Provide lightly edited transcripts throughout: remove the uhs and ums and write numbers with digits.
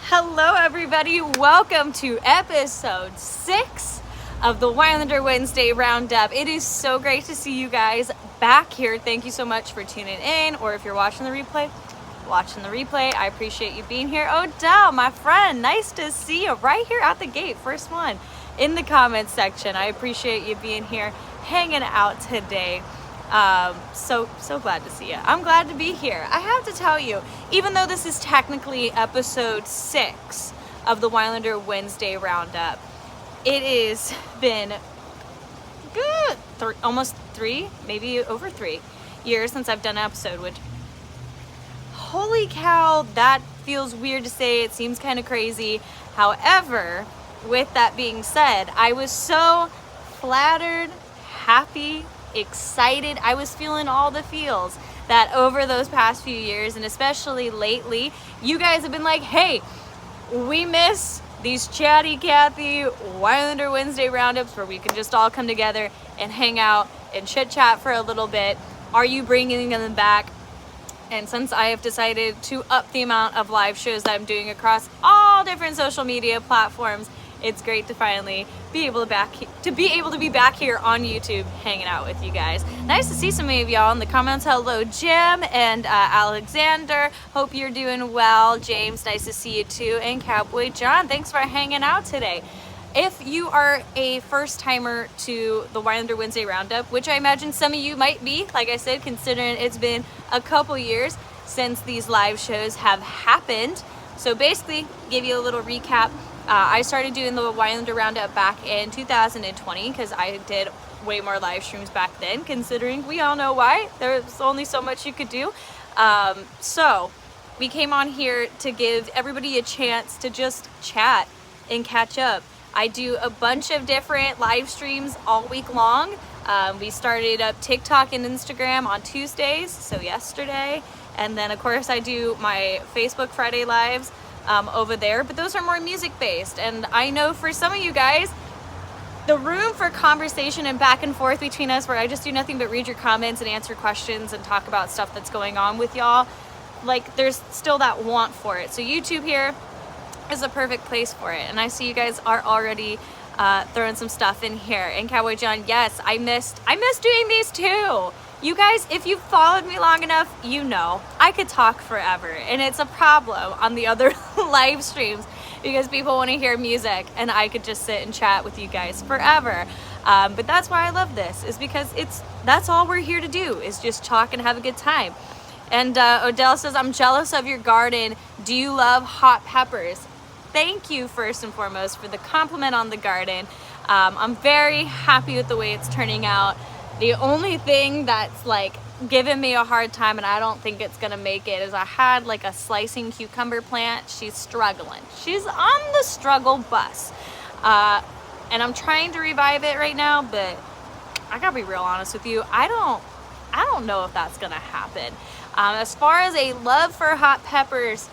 Hello everybody, welcome to episode 6 of the Winelander Wednesday Roundup. It is so great to see you guys back here. Thank you so much for tuning in, or if you're watching the replay, I appreciate you being here. Odell, my friend, nice to see you right here at the gate, first one in the comments section. I appreciate you being here, hanging out today. So glad to see you. I'm glad to be here. I have to tell you, even though this is technically episode 6 of the Winelander Wednesday Roundup, it has been good, almost 3, maybe over 3 years since I've done an episode, which, holy cow, that feels weird to say. It seems kind of crazy. However, with that being said, I was so flattered, happy, excited. I was feeling all the feels that over those past few years, and especially lately, you guys have been like, hey, we miss these chatty Cathy Winelander Wednesday roundups where we can just all come together and hang out and chit chat for a little bit. Are you bringing them back? And since I have decided to up the amount of live shows that I'm doing across all different social media platforms, it's great to finally be able to be back here on YouTube hanging out with you guys. Nice to see some of y'all in the comments. Hello, Jim and Alexander. Hope you're doing well. James, nice to see you too. And Cowboy John, thanks for hanging out today. If you are a first timer to the Winelander Wednesday Roundup, which I imagine some of you might be, like I said, considering it's been a couple years since these live shows have happened. So basically, give you a little recap. I started doing the Winelander Roundup back in 2020 because I did way more live streams back then, considering we all know why. There's only so much you could do. So we came on here to give everybody a chance to just chat and catch up. I do a bunch of different live streams all week long. We started up TikTok and Instagram on Tuesdays, so yesterday. And then of course I do my Facebook Friday lives over there, but those are more music based. And I know for some of you guys, the room for conversation and back and forth between us, where I just do nothing but read your comments and answer questions and talk about stuff that's going on with y'all, like there's still that want for it. So YouTube here is a perfect place for it. And I see you guys are already throwing some stuff in here. And Cowboy John, yes, I missed doing these too. You guys, if you've followed me long enough, you know I could talk forever, and it's a problem on the other live streams because people want to hear music and I could just sit and chat with you guys forever. But that's why I love this, is because that's all we're here to do, is just talk and have a good time. And Odell says, I'm jealous of your garden. Do you love hot peppers? Thank you first and foremost for the compliment on the garden. I'm very happy with the way it's turning out. The only thing that's like giving me a hard time, and I don't think it's gonna make it, is I had like a slicing cucumber plant. She's struggling. She's on the struggle bus. And I'm trying to revive it right now, but I gotta be real honest with you. I don't know if that's gonna happen. As far as a love for hot peppers,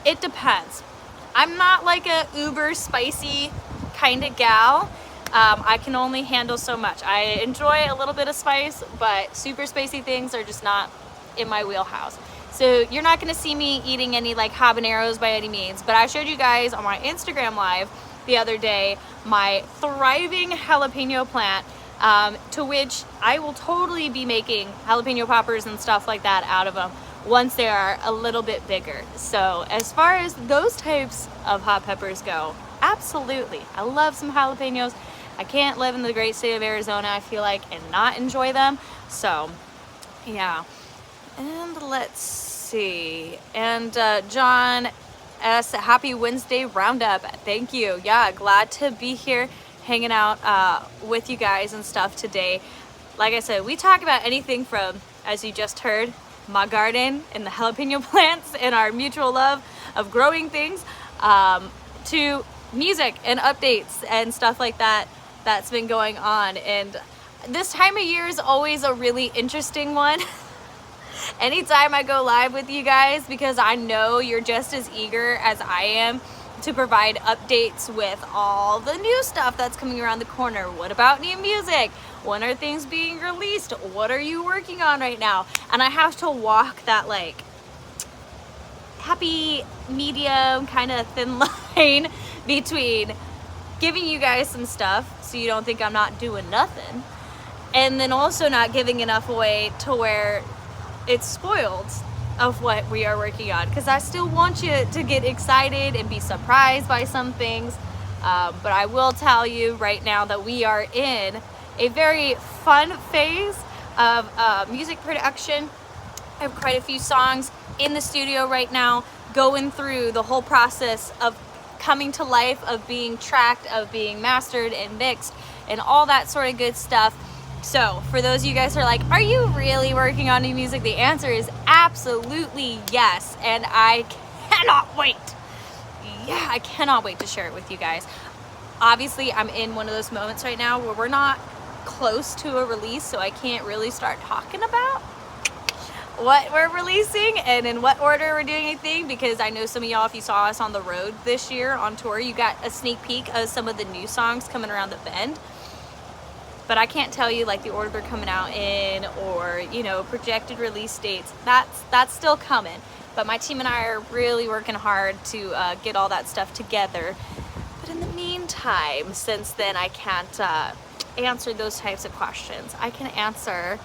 it depends. I'm not like a uber spicy kind of gal. I can only handle so much. I enjoy a little bit of spice, but super spicy things are just not in my wheelhouse. So you're not gonna see me eating any like habaneros by any means, but I showed you guys on my Instagram live the other day my thriving jalapeno plant, to which I will totally be making jalapeno poppers and stuff like that out of them once they are a little bit bigger. So as far as those types of hot peppers go, absolutely. I love some jalapenos. I can't live in the great state of Arizona, I feel like, and not enjoy them. So, yeah. And let's see. And John S., happy Wednesday Roundup. Thank you. Yeah, glad to be here hanging out with you guys and stuff today. Like I said, we talk about anything from, as you just heard, my garden and the jalapeno plants and our mutual love of growing things, to music and updates and stuff like that that's been going on. And this time of year is always a really interesting one. Anytime I go live with you guys, because I know you're just as eager as I am to provide updates with all the new stuff that's coming around the corner. What about new music? When are things being released? What are you working on right now? And I have to walk that like happy medium kind of thin line between giving you guys some stuff so you don't think I'm not doing nothing, and then also not giving enough away to where it's spoiled of what we are working on, because I still want you to get excited and be surprised by some things. But I will tell you right now that we are in a very fun phase of music production. I have quite a few songs in the studio right now, going through the whole process of coming to life, of being tracked, of being mastered and mixed, and all that sort of good stuff. So for those of you guys who are like, are you really working on new music? The answer is absolutely yes, and I cannot wait. Yeah, I cannot wait to share it with you guys. Obviously, I'm in one of those moments right now where we're not close to a release, so I can't really start talking about what we're releasing and in what order we're doing anything, because I know some of y'all, if you saw us on the road this year on tour, you got a sneak peek of some of the new songs coming around the bend. But I can't tell you like the order they're coming out in, or, you know, projected release dates. That's still coming. But my team and I are really working hard to get all that stuff together. But in the meantime, since then I can't answer those types of questions, I can answer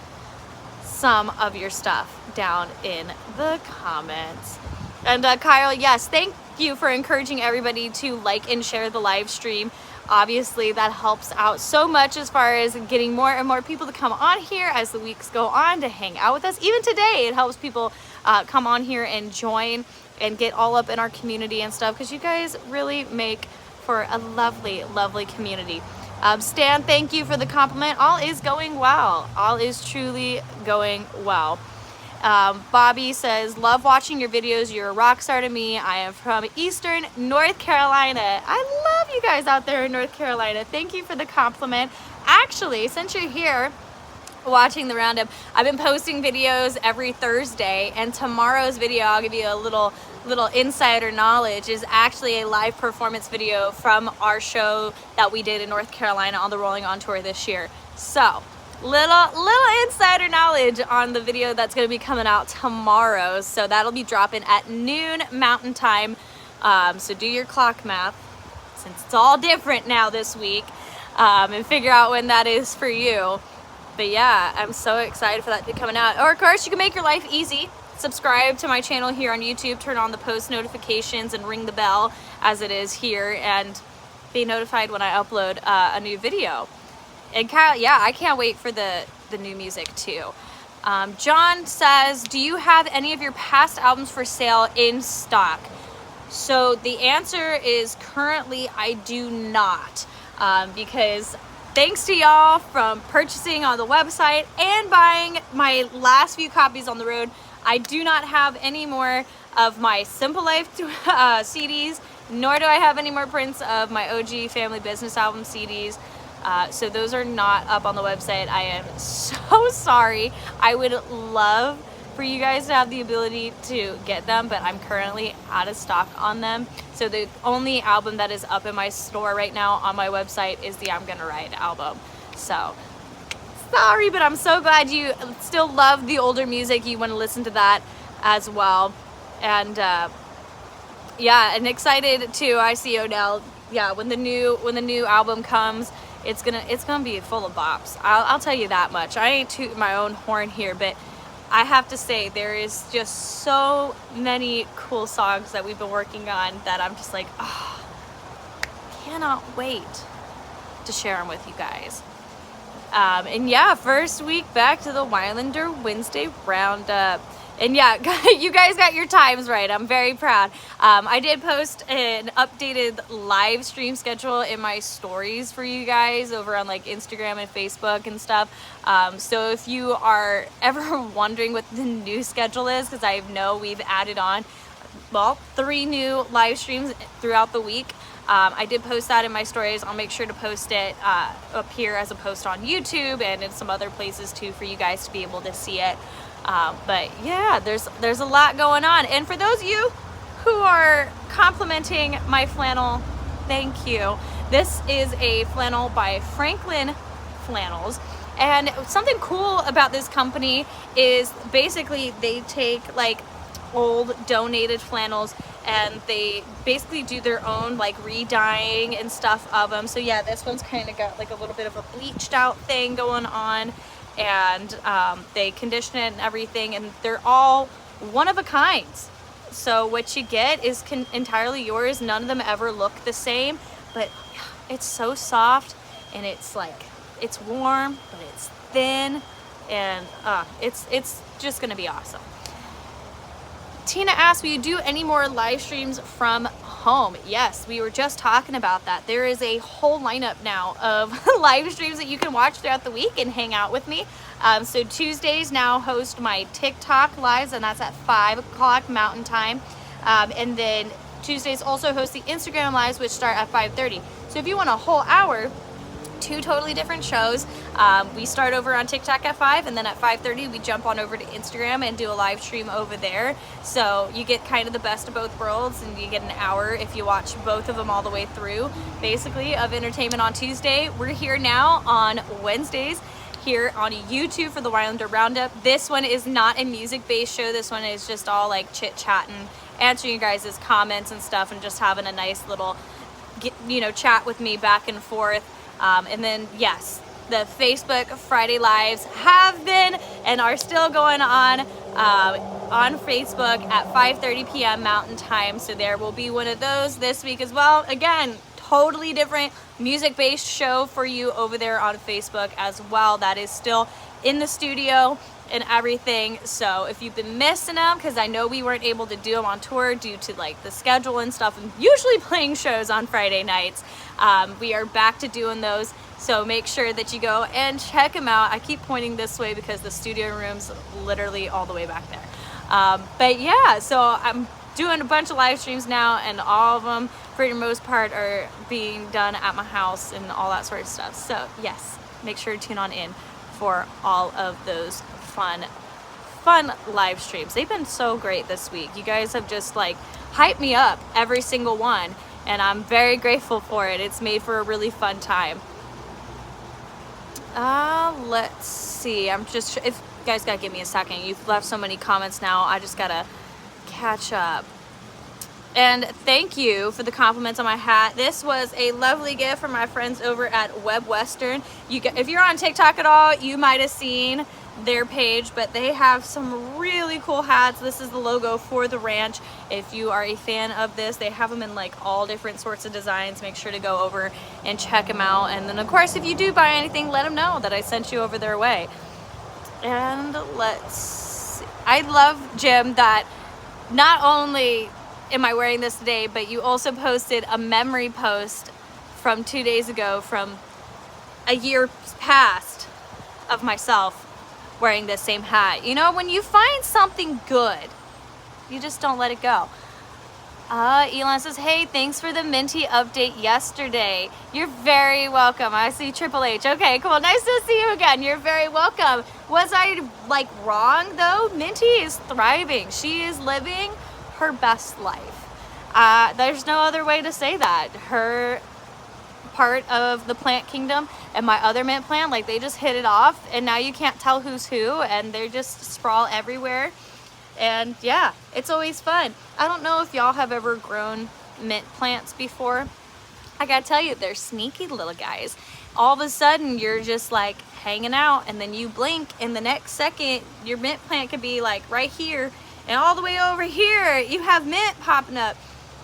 some of your stuff down in the comments. And Kyle, yes, thank you for encouraging everybody to like and share the live stream. Obviously that helps out so much as far as getting more and more people to come on here as the weeks go on to hang out with us. Even today it helps people come on here and join and get all up in our community and stuff, because you guys really make for a lovely community. Stan, thank you for the compliment. All is going well. All is truly going well. Bobby says, love watching your videos. You're a rock star to me. I am from Eastern North Carolina. I love you guys out there in North Carolina. Thank you for the compliment. Actually, since you're here watching the Roundup, I've been posting videos every Thursday, and tomorrow's video, I'll give you a little insider knowledge, is actually a live performance video from our show that we did in North Carolina on the Rolling On tour this year. So little insider knowledge on the video that's going to be coming out tomorrow. So that'll be dropping at noon Mountain Time. So do your clock math, since it's all different now this week, and figure out when that is for you. But yeah, I'm so excited for that to be coming out. Or of course, you can make your life easy. Subscribe to my channel here on YouTube, turn on the post notifications and ring the bell as it is here, and be notified when I upload a new video. And Kyle, yeah, I can't wait for the new music too. John says, do you have any of your past albums for sale in stock? So the answer is currently I do not, because thanks to y'all from purchasing on the website and buying my last few copies on the road, I do not have any more of my Simple Life CDs, nor do I have any more prints of my OG Family Business album CDs. So those are not up on the website. I am so sorry. I would love for you guys to have the ability to get them, but I'm currently out of stock on them. So the only album that is up in my store right now on my website is the I'm Gonna Ride album. So sorry, but I'm so glad you still love the older music. You want to listen to that as well. And yeah, and excited too. I see Odell. Yeah, when the new album comes, it's gonna be full of bops. I'll tell you that much. I ain't tooting my own horn here, but I have to say there is just so many cool songs that we've been working on that I'm just like, oh, cannot wait to share them with you guys. And yeah, first week back to the Winelander Wednesday Roundup. And yeah, you guys got your times right. I'm very proud. I did post an updated live stream schedule in my stories for you guys over on like Instagram and Facebook and stuff. So if you are ever wondering what the new schedule is, because I know we've added on, well, 3 new live streams throughout the week. I did post that in my stories. I'll make sure to post it up here as a post on YouTube and in some other places too for you guys to be able to see it. But yeah, there's a lot going on. And for those of you who are complimenting my flannel, thank you. This is a flannel by Franklin Flannels. And something cool about this company is basically they take like old donated flannels, and they basically do their own like re-dyeing and stuff of them. So yeah, this one's kind of got like a little bit of a bleached out thing going on, and they condition it and everything, and they're all one of a kind. So what you get is entirely yours. None of them ever look the same, but it's so soft, and it's like, it's warm, but it's thin, and it's just gonna be awesome. Tina asked, will you do any more live streams from home? Yes, we were just talking about that. There is a whole lineup now of live streams that you can watch throughout the week and hang out with me. So Tuesdays now host my TikTok lives, and that's at 5 o'clock Mountain Time. And then Tuesdays also host the Instagram lives, which start at 5:30. So if you want a whole hour, 2 totally different shows. We start over on TikTok at 5, and then at 5:30 we jump on over to Instagram and do a live stream over there. So you get kind of the best of both worlds, and you get an hour if you watch both of them all the way through, basically, of entertainment on Tuesday. We're here now on Wednesdays here on YouTube for the Winelander Roundup. This one is not a music-based show. This one is just all like chit-chatting, answering you guys' comments and stuff, and just having a nice little chat with me back and forth. And then yes, the Facebook Friday Lives have been and are still going on Facebook at 5:30 p.m. Mountain Time. So there will be one of those this week as well. Again, totally different music-based show for you over there on Facebook as well. That is still in the studio and everything. So if you've been missing them, because I know we weren't able to do them on tour due to like the schedule and stuff, and usually playing shows on Friday nights, we are back to doing those. So make sure that you go and check them out. I keep pointing this way because the studio room's literally all the way back there. But yeah, so I'm doing a bunch of live streams now, and all of them for the most part are being done at my house and all that sort of stuff. So yes, make sure to tune on in for all of those fun live streams. They've been so great this week. You guys have just like hyped me up every single one, and I'm very grateful for it. It's made for a really fun time. Let's see. If you guys gotta give me a second. You've left so many comments now. I just gotta catch up. And thank you for the compliments on my hat. This was a lovely gift from my friends over at Web Western. If you're on TikTok at all, you might have seen their page, but they have some really cool hats. This is the logo for the ranch. If you are a fan of this, they have them in like all different sorts of designs. Make sure to go over and check them out. And then of course, if you do buy anything, let them know that I sent you over their way. And let's see. I love, Jim, that not only am I wearing this today, but you also posted a memory post from 2 days ago from a year past of myself wearing this same hat. You know, when you find something good, you just don't let it go. Elon says, hey, thanks for the Minty update yesterday. You're very welcome. I see Triple H. Okay, cool. Nice to see you again. You're very welcome. Was I like wrong though? Minty is thriving. She is living her best life. There's no other way to say that. Her part of the plant kingdom and my other mint plant, like they just hit it off, and now you can't tell who's who, and they're just sprawl everywhere. And yeah, it's always fun. I don't know if y'all have ever grown mint plants before. I gotta tell you, they're sneaky little guys. All of a sudden you're just like hanging out, and then you blink, and the next second your mint plant could be like right here, and all the way over here you have mint popping up.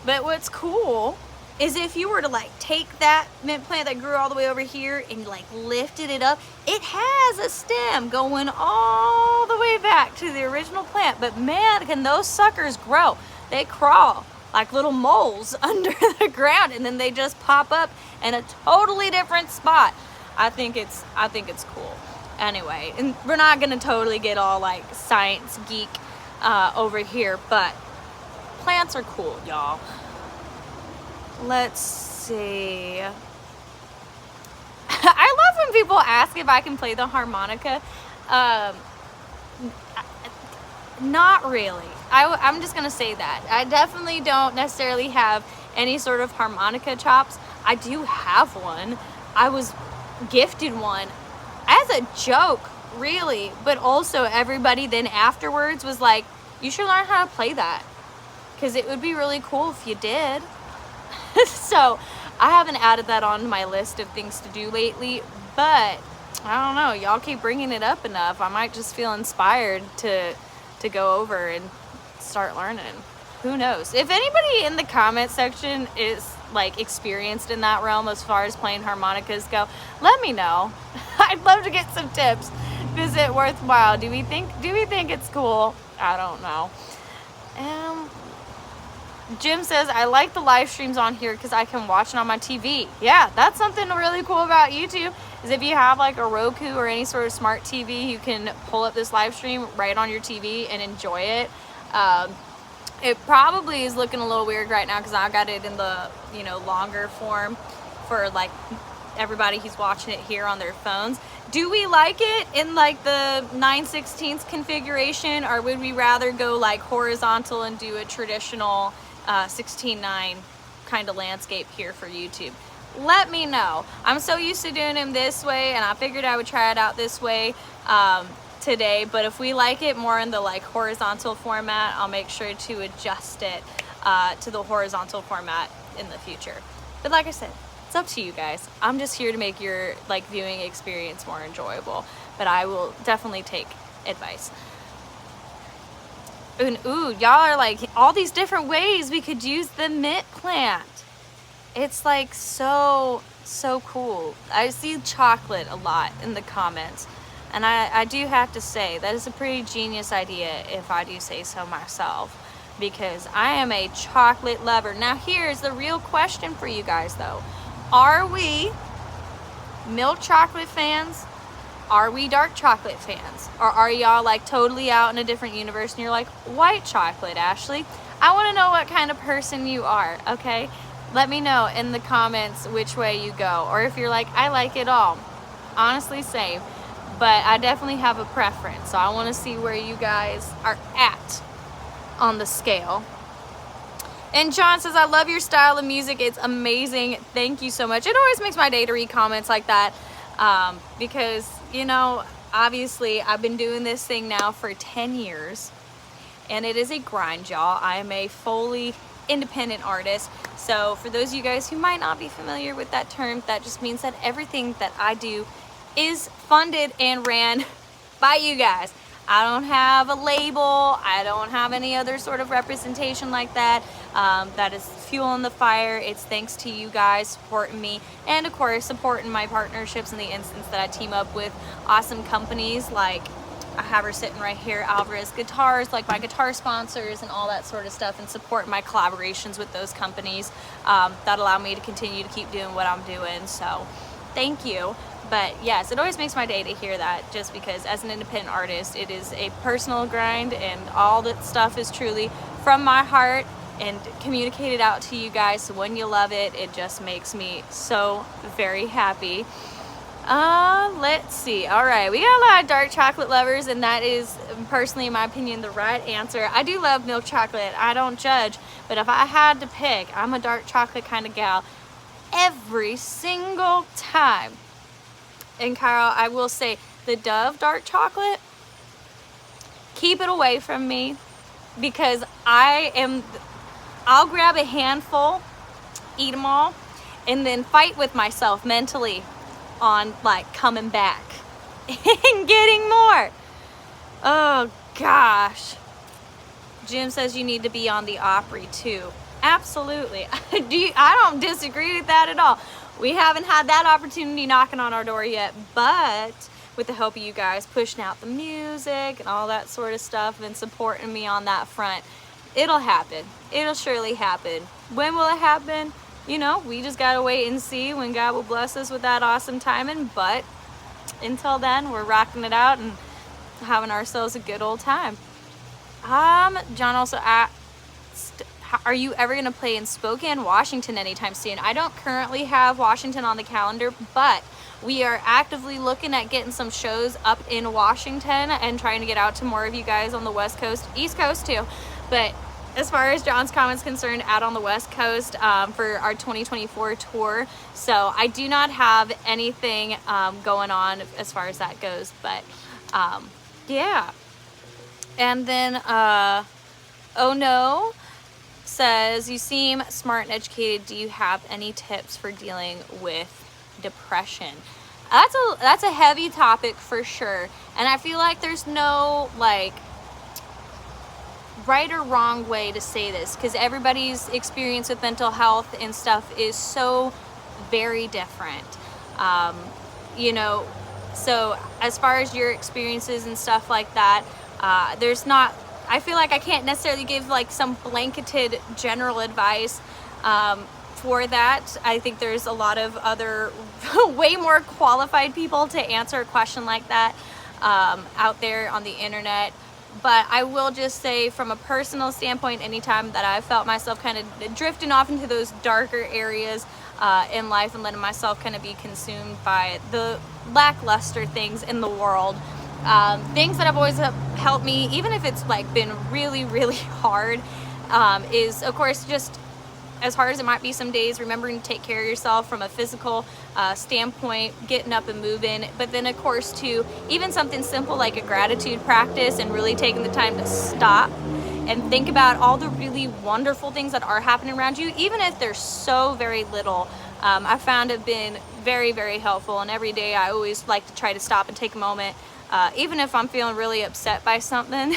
But what's cool is if you were to like take that mint plant that grew all the way over here and like lifted it up, it has a stem going all the way back to the original plant. But man, can those suckers grow. They crawl like little moles under the ground, and then they just pop up in a totally different spot. I think it's cool. Anyway, and we're not gonna totally get all like science geek over here, but plants are cool, y'all. Let's see. I love when people ask if I can play the harmonica. Not really. I'm just gonna say that. I definitely don't necessarily have any sort of harmonica chops. I do have one. I was gifted one as a joke, really, but also everybody then afterwards was like, you should learn how to play that, because it would be really cool if you did. So I haven't added that onto my list of things to do lately, but I don't know, y'all keep bringing it up enough, I might just feel inspired to go over and start learning. Who knows? If anybody in the comment section is like experienced in that realm as far as playing harmonicas go, let me know. I'd love to get some tips. Is it worthwhile? Do we think it's cool? I don't know. Jim says, I like the live streams on here because I can watch it on my TV. Yeah, that's something really cool about YouTube, is if you have like a Roku or any sort of smart TV, you can pull up this live stream right on your TV and enjoy it. It probably is looking a little weird right now because I got it in the, you know, longer form for like everybody who's watching it here on their phones. Do we like it in like the 9/16 configuration, or would we rather go like horizontal and do a traditional 16:9 kind of landscape here for YouTube? Let me know. I'm so used to doing them this way, and I figured I would try it out this way today, but if we like it more in the like horizontal format, I'll make sure to adjust it to the horizontal format in the future. But like I said, it's up to you guys. I'm just here to make your like viewing experience more enjoyable, but I will definitely take advice. And ooh, y'all are like, all these different ways we could use the mint plant. It's like so cool. I see chocolate a lot in the comments, and I do have to say that is a pretty genius idea, if I do say so myself, because I am a chocolate lover. Now here's the real question for you guys though. Are we milk chocolate fans? Are we dark chocolate fans? Or are y'all like totally out in a different universe and you're like white chocolate, Ashley? I want to know what kind of person you are, okay? Let me know in the comments which way you go. Or if you're like, I like it all. Honestly, same. But I definitely have a preference. So I want to see where you guys are at on the scale. And John says, I love your style of music. It's amazing. Thank you so much. It always makes my day to read comments like that. Because, you know, obviously I've been doing this thing now for 10 years. And it is a grind, y'all. I am a fully independent artist. So for those of you guys who might not be familiar with that term, that just means that everything that I do is funded and ran by you guys. I don't have a label. I don't have any other sort of representation like that. That is fuel in the fire. It's thanks to you guys supporting me, and of course supporting my partnerships in the instance that I team up with awesome companies like I have her sitting right here, Alvarez Guitars, like my guitar sponsors and all that sort of stuff, and support my collaborations with those companies that allow me to continue to keep doing what I'm doing. So thank you. But yes, it always makes my day to hear that, just because as an independent artist, it is a personal grind, and all that stuff is truly from my heart and communicated out to you guys. So when you love it, it just makes me so very happy. Let's see. All right, we got a lot of dark chocolate lovers, and that is personally, in my opinion, the right answer. I do love milk chocolate. I don't judge, but if I had to pick, I'm a dark chocolate kind of gal every single time. And Kyle, I will say, the Dove dark chocolate, keep it away from me, because I'll grab a handful, eat them all, and then fight with myself mentally on like coming back and getting more. Oh gosh. Jim says you need to be on the Opry too. Absolutely. I don't disagree with that at all. We haven't had that opportunity knocking on our door yet, but with the help of you guys pushing out the music and all that sort of stuff and supporting me on that front, it'll happen. It'll surely happen. When will it happen? You know, we just gotta wait and see when God will bless us with that awesome timing. But until then, we're rocking it out and having ourselves a good old time. John also asked, are you ever going to play in Spokane, Washington anytime soon? I don't currently have Washington on the calendar, but we are actively looking at getting some shows up in Washington and trying to get out to more of you guys on the West Coast, East Coast too. But as far as John's comments concerned, out on the West Coast for our 2024 tour. So I do not have anything going on as far as that goes, but yeah. And then, oh no, says, you seem smart and educated. Do you have any tips for dealing with depression? That's a heavy topic for sure. And I feel like there's no like right or wrong way to say this, because everybody's experience with mental health and stuff is so very different. You know, so as far as your experiences and stuff like that, there's not, I feel like I can't necessarily give like some blanketed general advice for that. I think there's a lot of other way more qualified people to answer a question like that out there on the internet. But I will just say, from a personal standpoint, anytime that I felt myself kind of drifting off into those darker areas in life and letting myself kind of be consumed by the lackluster things in the world, things that have always helped me, even if it's like been really, really hard, is of course just, as hard as it might be some days, remembering to take care of yourself from a physical standpoint, getting up and moving. But then of course too, even something simple like a gratitude practice and really taking the time to stop and think about all the really wonderful things that are happening around you, even if they're so very little. I found it been very, very helpful. And every day I always like to try to stop and take a moment, even if I'm feeling really upset by something,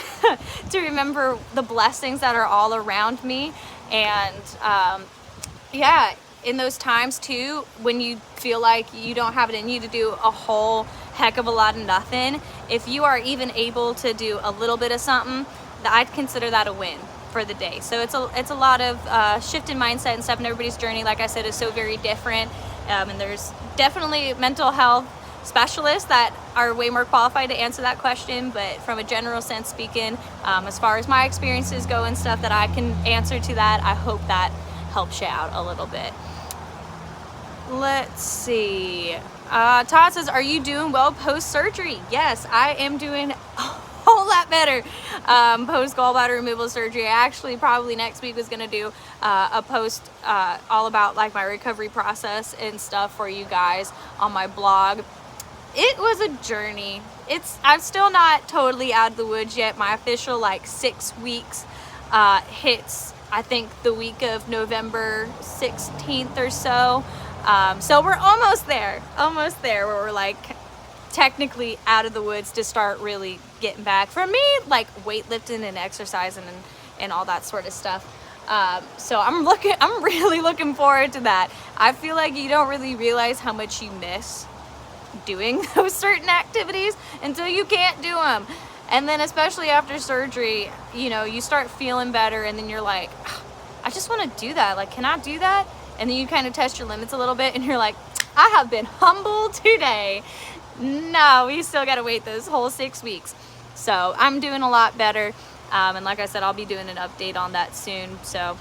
to remember the blessings that are all around me. And yeah, in those times too, when you feel like you don't have it in you to do a whole heck of a lot of nothing, if you are even able to do a little bit of something, I'd consider that a win for the day. So it's a lot of shift in mindset and stuff, and everybody's journey, like I said, is so very different. And there's definitely mental health specialists that are way more qualified to answer that question, but from a general sense speaking, as far as my experiences go and stuff that I can answer to that, I hope that helps you out a little bit. Let's see. Todd says, are you doing well post-surgery? Yes, I am doing a whole lot better post gallbladder removal surgery. I actually probably next week was going to do a post all about like my recovery process and stuff for you guys on my blog. It was a journey. I'm still not totally out of the woods yet. My official like 6 weeks hits, I think, the week of November 16th or so. So we're almost there where we're like technically out of the woods to start really getting back. For me, like weightlifting and exercising and all that sort of stuff. So I'm really looking forward to that. I feel like you don't really realize how much you miss doing those certain activities until you can't do them. And then especially after surgery, you know, you start feeling better and then you're like, I just want to do that. Like, can I do that? And then you kind of test your limits a little bit and you're like, I have been humbled today. No, we still got to wait those whole 6 weeks. So I'm doing a lot better. And like I said, I'll be doing an update on that soon. So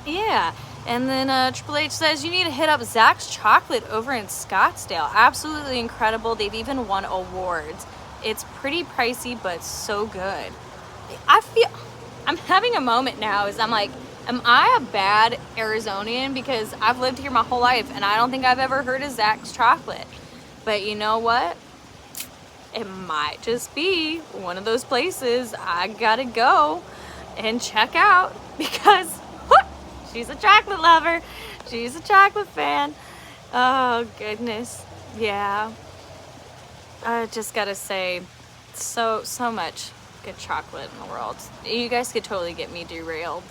yeah. And then Triple H says, you need to hit up Zach's Chocolate over in Scottsdale. Absolutely incredible. They've even won awards. It's pretty pricey, but so good. I'm having a moment now as I'm like, am I a bad Arizonian? Because I've lived here my whole life and I don't think I've ever heard of Zach's Chocolate. But you know what? It might just be one of those places I gotta go and check out because she's a chocolate lover. She's a chocolate fan. Oh, goodness. Yeah. I just gotta say, so much good chocolate in the world. You guys could totally get me derailed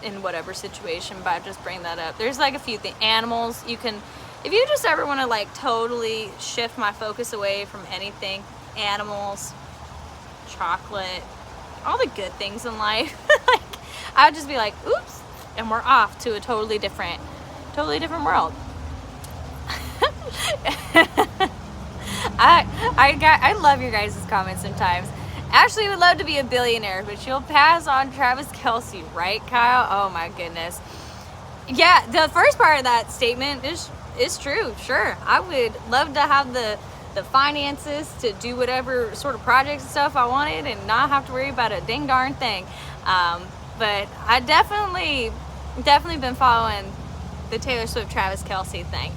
in whatever situation by just bringing that up. There's like a few things. Animals, you can, if you just ever want to like totally shift my focus away from anything, animals, chocolate, all the good things in life, like, I would just be like, oops, and we're off to a totally different world. I love your guys' comments sometimes. Ashley would love to be a billionaire, but she'll pass on Travis Kelce, right, Kyle? Oh my goodness. Yeah, the first part of that statement is true. Sure, I would love to have the finances to do whatever sort of projects and stuff I wanted and not have to worry about a ding darn thing. But I definitely been following the Taylor Swift Travis Kelce thing.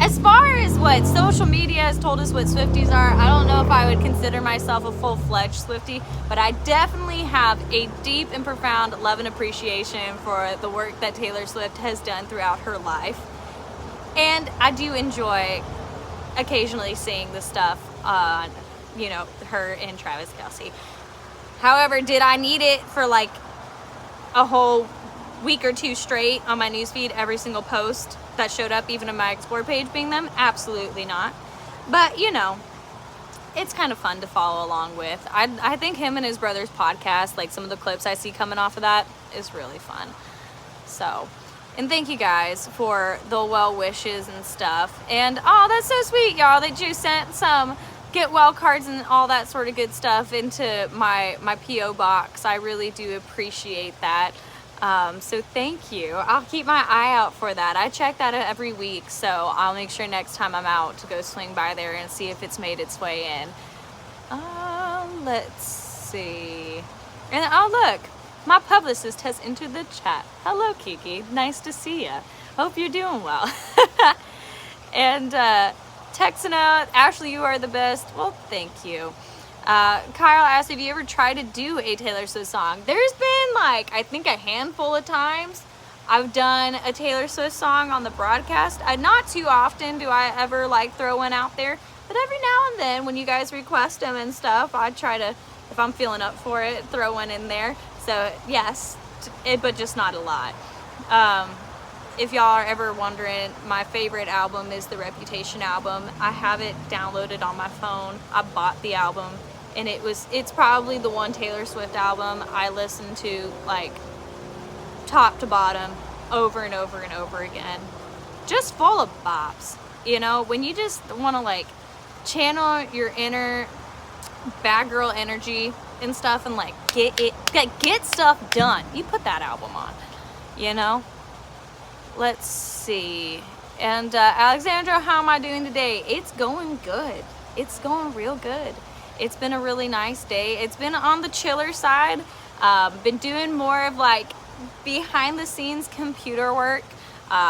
As far as what social media has told us what Swifties are, I don't know if I would consider myself a full-fledged Swiftie, but I definitely have a deep and profound love and appreciation for the work that Taylor Swift has done throughout her life. And I do enjoy occasionally seeing the stuff on, you know, her and Travis Kelce. However, did I need it for like a whole week or two straight on my newsfeed, every single post that showed up, even on my Explore page being them? Absolutely not. But, you know, it's kind of fun to follow along with. I think him and his brother's podcast, like some of the clips I see coming off of that, is really fun. So, and thank you guys for the well wishes and stuff. And, oh, that's so sweet, y'all, that you sent some get well cards and all that sort of good stuff into my P.O. box. I really do appreciate that. So thank you. I'll keep my eye out for that. I check that every week, so I'll make sure next time I'm out to go swing by there and see if it's made its way in. Let's see. And oh, look, my publicist has entered the chat. Hello, Kiki. Nice to see you. Hope you're doing well. And Texana, Ashley, you are the best. Well, thank you. Kyle asked, have you ever tried to do a Taylor Swift song? There's been like, I think a handful of times I've done a Taylor Swift song on the broadcast. Not too often do I ever like throw one out there, but every now and then when you guys request them and stuff, I try to, if I'm feeling up for it, throw one in there. So yes, but just not a lot. If y'all are ever wondering, my favorite album is the Reputation album. I have it downloaded on my phone. I bought the album, and it's probably the one Taylor Swift album I listen to like top to bottom over and over and over again. Just full of bops. You know, when you just want to like channel your inner bad girl energy and stuff and like get stuff done, you put that album on, you know? Let's see. And Alexandra, how am I doing today? It's going good. It's going real good. It's been a really nice day. It's been on the chiller side. Been doing more of like behind the scenes computer work.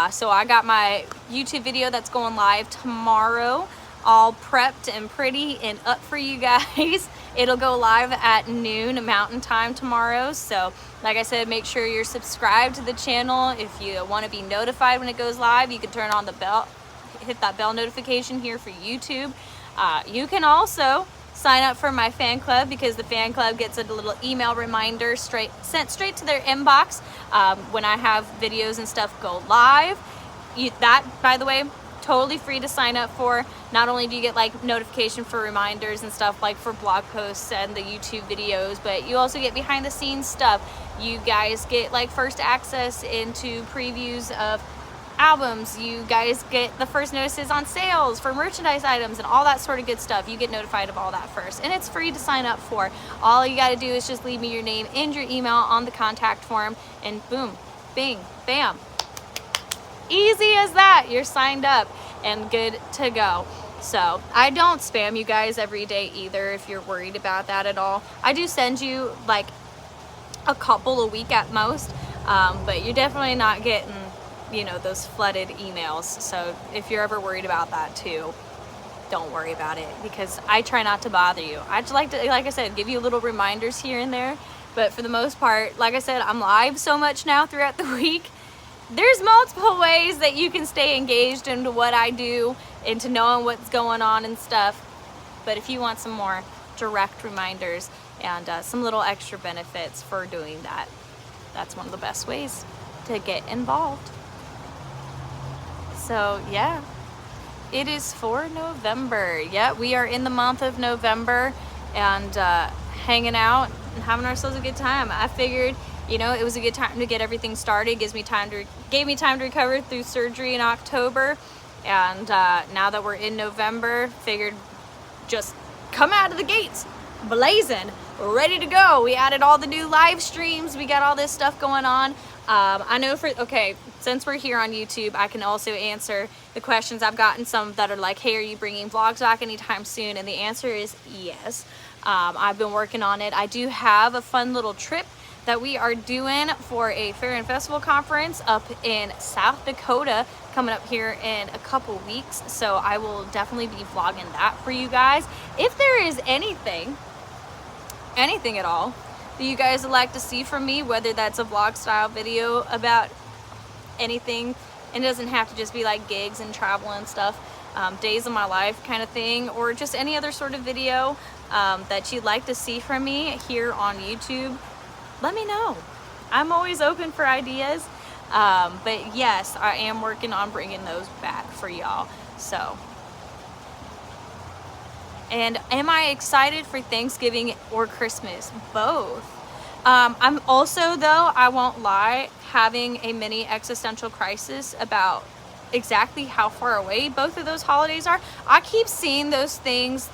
So I got my YouTube video that's going live tomorrow, all prepped and pretty and up for you guys. It'll go live at noon Mountain Time tomorrow. So like I said, make sure you're subscribed to the channel. If you want to be notified when it goes live, you can turn on the bell, hit that bell notification here for YouTube. You can also sign up for my fan club, because the fan club gets a little email reminder sent straight to their inbox when I have videos and stuff go live. That, by the way, totally free to sign up for. Not only do you get like notification for reminders and stuff like for blog posts and the YouTube videos, but you also get behind the scenes stuff. You guys get like first access into previews of albums. You guys get the first notices on sales for merchandise items and all that sort of good stuff. You get notified of all that first, and it's free to sign up for. All you got to do is just leave me your name and your email on the contact form, and boom, bing, bam, easy as that, you're signed up and good to go. So I don't spam you guys every day either, if you're worried about that at all. I do send you like a couple a week at most, but you're definitely not getting, you know, those flooded emails. So if you're ever worried about that too, don't worry about it, because I try not to bother you. I just like to, like I said, give you little reminders here and there, but for the most part, like I said, I'm live so much now throughout the week. There's multiple ways that you can stay engaged into what I do, into knowing what's going on and stuff. But if you want some more direct reminders and some little extra benefits for doing that, that's one of the best ways to get involved. So yeah, it is for November. Yeah, we are in the month of November and hanging out and having ourselves a good time. I figured, you know, it was a good time to get everything started. Gave me time to recover through surgery in October, and now that we're in November, figured just come out of the gates blazing, ready to go. We added all the new live streams. We got all this stuff going on. I know since we're here on YouTube, I can also answer the questions. I've gotten some that are like, hey, are you bringing vlogs back anytime soon? And the answer is yes. I've been working on it. I do have a fun little trip that we are doing for a fair and festival conference up in South Dakota coming up here in a couple weeks. So I will definitely be vlogging that for you guys. If there is anything at all that you guys would like to see from me, whether that's a vlog style video about anything, and it doesn't have to just be like gigs and travel and stuff, days of my life kind of thing, or just any other sort of video that you'd like to see from me here on YouTube, let me know. I'm always open for ideas. But yes, I am working on bringing those back for y'all. So, and am I excited for Thanksgiving or Christmas? Both. I'm also, though, I won't lie, having a mini existential crisis about exactly how far away both of those holidays are. I keep seeing those things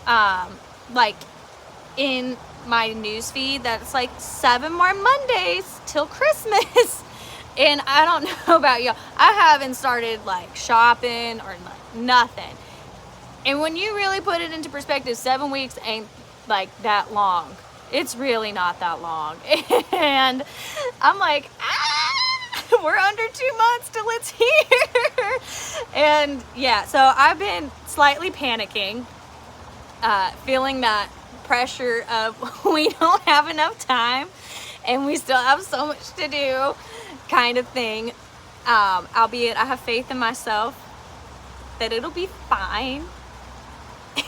like in my news feed that's like 7 more Mondays till Christmas. And I don't know about y'all, I haven't started like shopping or nothing. And when you really put it into perspective, 7 weeks ain't like that long. It's really not that long. And I'm like, we're under 2 months till it's here. And yeah, so I've been slightly panicking, feeling that pressure of we don't have enough time and we still have so much to do kind of thing. Albeit I have faith in myself that it'll be fine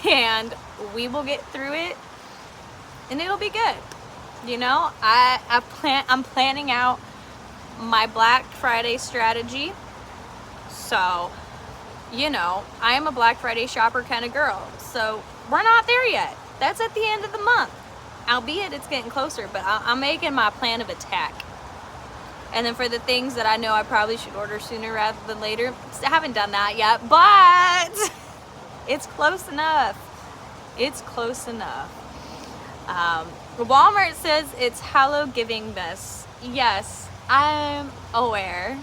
and we will get through it and it'll be good. You know, I'm planning out my Black Friday strategy. So, you know, I am a Black Friday shopper kind of girl. So we're not there yet. That's at the end of the month. Albeit it's getting closer, but I'm making my plan of attack. And then for the things that I know I probably should order sooner rather than later, I haven't done that yet, but it's close enough. It's close enough. Walmart says it's Hallow Giving this. Yes, I'm aware.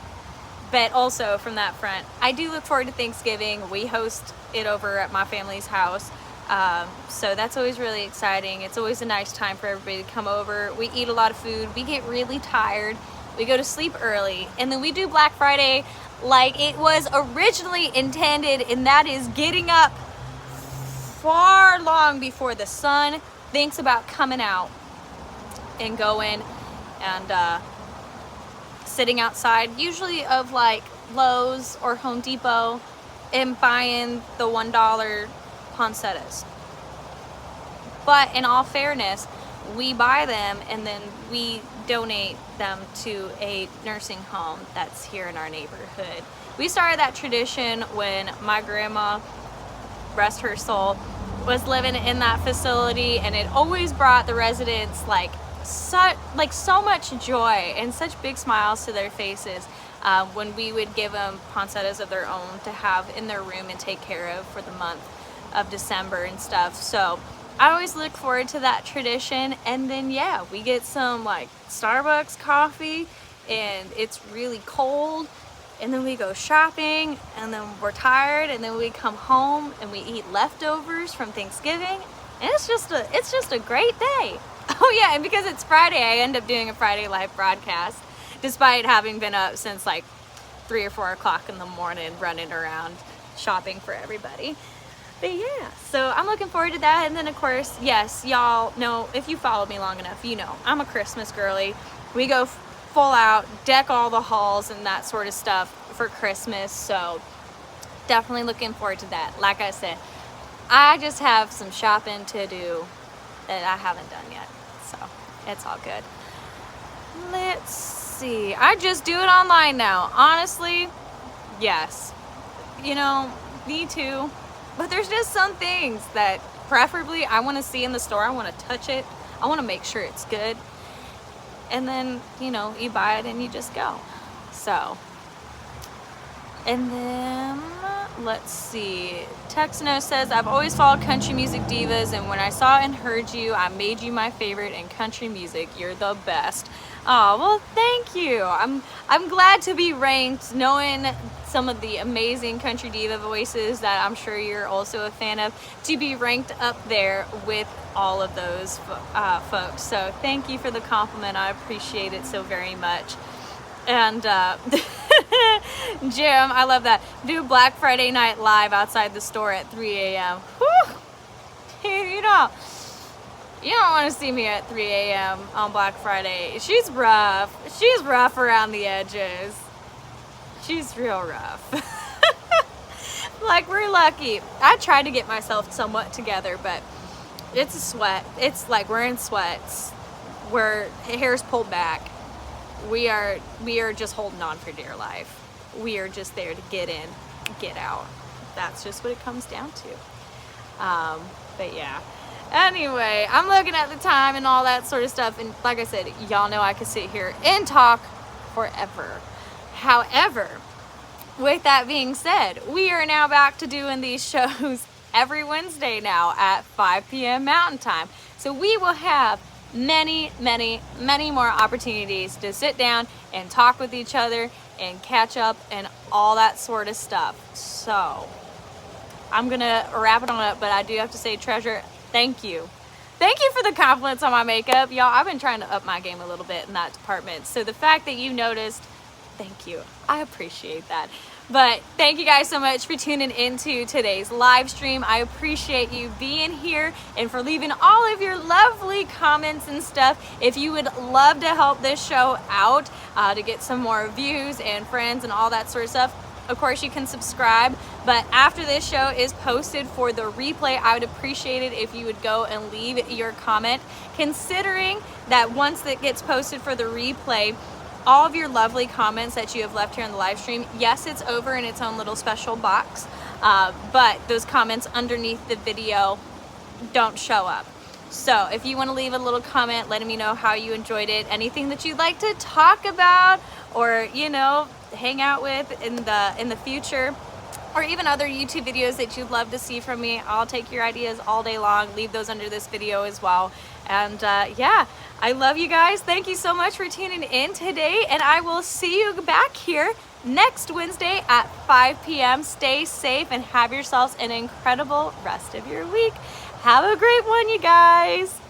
But also from that front, I do look forward to Thanksgiving. We host it over at my family's house. So that's always really exciting. It's always a nice time for everybody to come over. We eat a lot of food. We get really tired. We go to sleep early. And then we do Black Friday like it was originally intended. And that is getting up far long before the sun thinks about coming out and going and sitting outside, usually of like Lowe's or Home Depot, and buying the $1 poinsettias. But in all fairness, we buy them and then we donate them to a nursing home that's here in our neighborhood. We started that tradition when my grandma, rest her soul, was living in that facility, and it always brought the residents like so much joy and such big smiles to their faces when we would give them poinsettias of their own to have in their room and take care of for the month of December and stuff. So I always look forward to that tradition. And then yeah, we get some like Starbucks coffee and it's really cold, and then we go shopping, and then we're tired, and then we come home and we eat leftovers from Thanksgiving, and it's just a great day. Oh yeah, and because it's Friday, I end up doing a Friday live broadcast despite having been up since like 3 or 4 o'clock in the morning running around shopping for everybody. But yeah, so I'm looking forward to that. And then of course, yes, y'all know, if you follow me long enough, you know I'm a Christmas girly. We go full out, deck all the halls and that sort of stuff for Christmas. So definitely looking forward to that. Like I said, I just have some shopping to do that I haven't done yet. So it's all good. Let's see. I just do it online now. Honestly, yes. You know, me too. But there's just some things that preferably I want to see in the store. I want to touch it. I want to make sure it's good. And then, you know, you buy it and you just go. So, and then let's see. Texano says, I've always followed country music divas, and when I saw and heard you, I made you my favorite in country music. You're the best. Oh, well, thank you. I'm glad to be ranked, knowing some of the amazing country diva voices that I'm sure you're also a fan of, to be ranked up there with all of those folks. So thank you for the compliment. I appreciate it so very much. And Jim, I love that. Do Black Friday night live outside the store at 3 a.m. Whew. You don't want to see me at 3 a.m. on Black Friday. She's rough. She's rough around the edges. She's real rough. Like, we're lucky. I tried to get myself somewhat together, but it's a sweat. It's like we're in sweats. Hair's pulled back. We are just holding on for dear life. We are just there to get in, get out. That's just what it comes down to. But yeah. Anyway, I'm looking at the time and all that sort of stuff. And like I said, y'all know I could sit here and talk forever. However, with that being said, we are now back to doing these shows every Wednesday now at 5 p.m. Mountain Time. So we will have many, many, many more opportunities to sit down and talk with each other and catch up and all that sort of stuff. So I'm gonna wrap it on up, but I do have to say, Treasure, thank you. Thank you for the compliments on my makeup. Y'all, I've been trying to up my game a little bit in that department. So the fact that you noticed, thank you. I appreciate that. But thank you guys so much for tuning into today's live stream. I appreciate you being here and for leaving all of your lovely comments and stuff. If you would love to help this show out to get some more views and friends and all that sort of stuff, of course you can subscribe. But after this show is posted for the replay, I would appreciate it if you would go and leave your comment, considering that once it gets posted for the replay, all of your lovely comments that you have left here in the live stream, yes, it's over in its own little special box, but those comments underneath the video don't show up. So if you want to leave a little comment letting me know how you enjoyed it, anything that you'd like to talk about or, you know, hang out with in the future, or even other YouTube videos that you'd love to see from me, I'll take your ideas all day long. Leave those under this video as well. And yeah, I love you guys. Thank you so much for tuning in today, and I will see you back here next Wednesday at 5 p.m. Stay safe and have yourselves an incredible rest of your week. Have a great one, you guys.